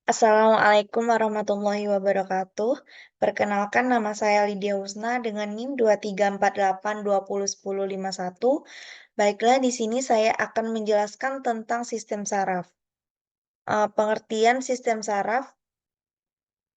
Assalamualaikum warahmatullahi wabarakatuh. Perkenalkan nama saya Lydia Husna dengan NIM 2348201051. Baiklah, di sini saya akan menjelaskan tentang sistem saraf. Pengertian sistem saraf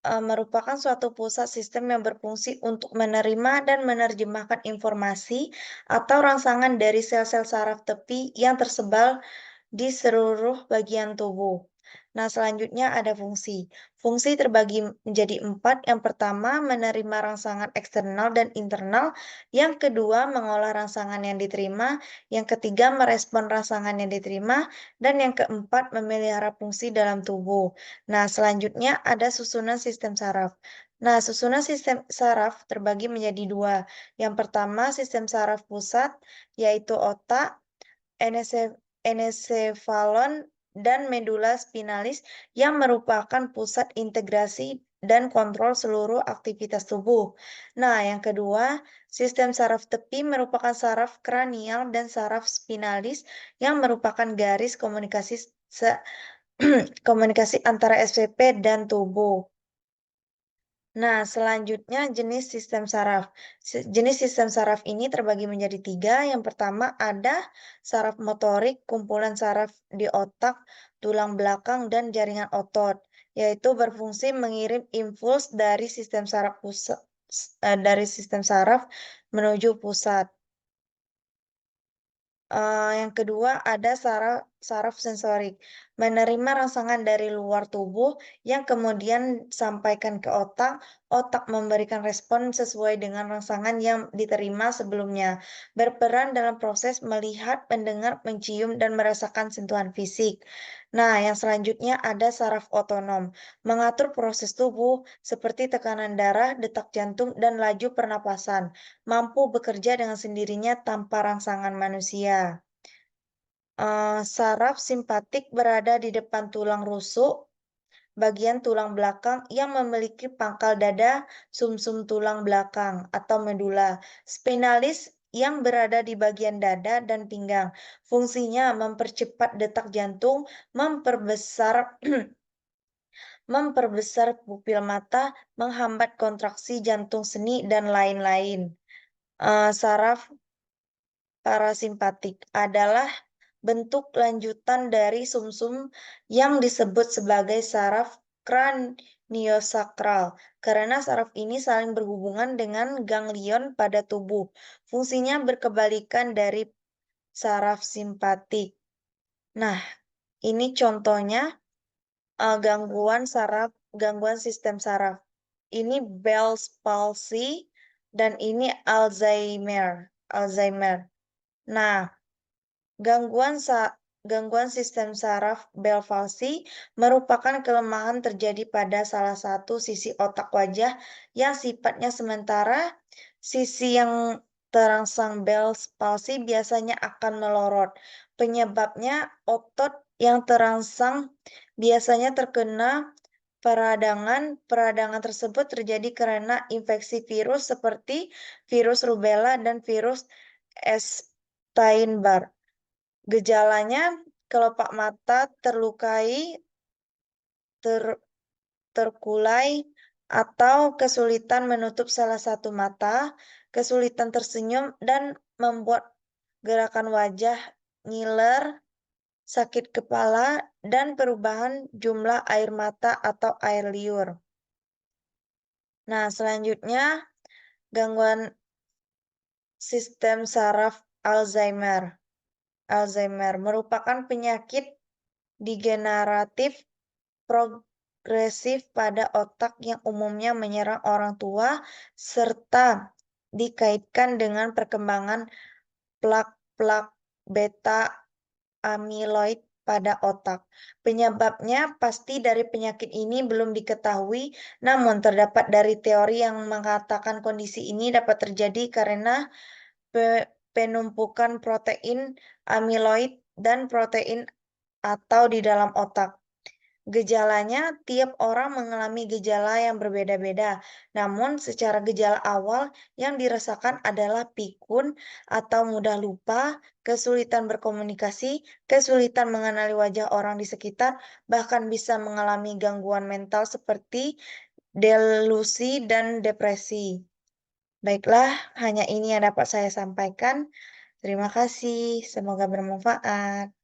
merupakan suatu pusat sistem yang berfungsi untuk menerima dan menerjemahkan informasi atau rangsangan dari sel-sel saraf tepi yang tersebar di seluruh bagian tubuh. Nah, selanjutnya ada fungsi. Fungsi terbagi menjadi 4. Yang pertama, menerima rangsangan eksternal dan internal. Yang kedua, mengolah rangsangan yang diterima. Yang ketiga, merespon rangsangan yang diterima. Dan yang keempat, memelihara fungsi dalam tubuh. Nah, selanjutnya ada susunan sistem saraf. Nah, susunan sistem saraf terbagi menjadi 2. Yang pertama, sistem saraf pusat, yaitu otak, enesefalon, dan medula spinalis yang merupakan pusat integrasi dan kontrol seluruh aktivitas tubuh. Nah, yang kedua, sistem saraf tepi merupakan saraf kranial dan saraf spinalis yang merupakan garis komunikasi komunikasi antara SPP dan tubuh. Nah, selanjutnya jenis sistem saraf. Jenis sistem saraf ini terbagi menjadi 3. Yang pertama ada saraf motorik, kumpulan saraf di otak, tulang belakang, dan jaringan otot, yaitu berfungsi mengirim impuls dari sistem saraf menuju pusat. Yang kedua ada saraf sensorik, menerima rangsangan dari luar tubuh yang kemudian sampaikan ke otak. Otak memberikan respon sesuai dengan rangsangan yang diterima sebelumnya, berperan dalam proses melihat, mendengar, mencium, dan merasakan sentuhan fisik. Nah, yang selanjutnya ada saraf otonom, mengatur proses tubuh seperti tekanan darah, detak jantung, dan laju pernapasan, mampu bekerja dengan sendirinya tanpa rangsangan manusia. Saraf simpatik berada di depan tulang rusuk, bagian tulang belakang yang memiliki pangkal dada, sumsum tulang belakang atau medula. Spinalis yang berada di bagian dada dan pinggang. Fungsinya mempercepat detak jantung, memperbesar memperbesar pupil mata, menghambat kontraksi jantung seni, dan lain-lain. Saraf parasimpatik adalah bentuk lanjutan dari sumsum yang disebut sebagai saraf kraniosakral, karena saraf ini saling berhubungan dengan ganglion pada tubuh. Fungsinya berkebalikan dari saraf simpatik. Nah, ini contohnya gangguan sistem saraf. Ini Bell's palsy dan ini Alzheimer. Nah, Gangguan sistem saraf Bell palsy merupakan kelemahan terjadi pada salah satu sisi otak wajah yang sifatnya sementara. Sisi yang terangsang Bell palsy biasanya akan melorot. Penyebabnya otot yang terangsang biasanya terkena peradangan. Peradangan tersebut terjadi karena infeksi virus seperti virus rubella dan virus Epstein-Barr. Gejalanya kelopak mata terkulai, atau kesulitan menutup salah satu mata, kesulitan tersenyum, dan membuat gerakan wajah ngiler, sakit kepala, dan perubahan jumlah air mata atau air liur. Nah, selanjutnya gangguan sistem saraf Alzheimer. Alzheimer merupakan penyakit degeneratif progresif pada otak yang umumnya menyerang orang tua serta dikaitkan dengan perkembangan plak-plak beta amiloid pada otak. Penyebabnya pasti dari penyakit ini belum diketahui, namun terdapat dari teori yang mengatakan kondisi ini dapat terjadi karena penumpukan protein amiloid dan protein atau di dalam otak. Gejalanya, tiap orang mengalami gejala yang berbeda-beda. Namun, secara gejala awal yang dirasakan adalah pikun atau mudah lupa, kesulitan berkomunikasi, kesulitan mengenali wajah orang di sekitar, bahkan bisa mengalami gangguan mental seperti delusi dan depresi. Baiklah, hanya ini yang dapat saya sampaikan. Terima kasih, semoga bermanfaat.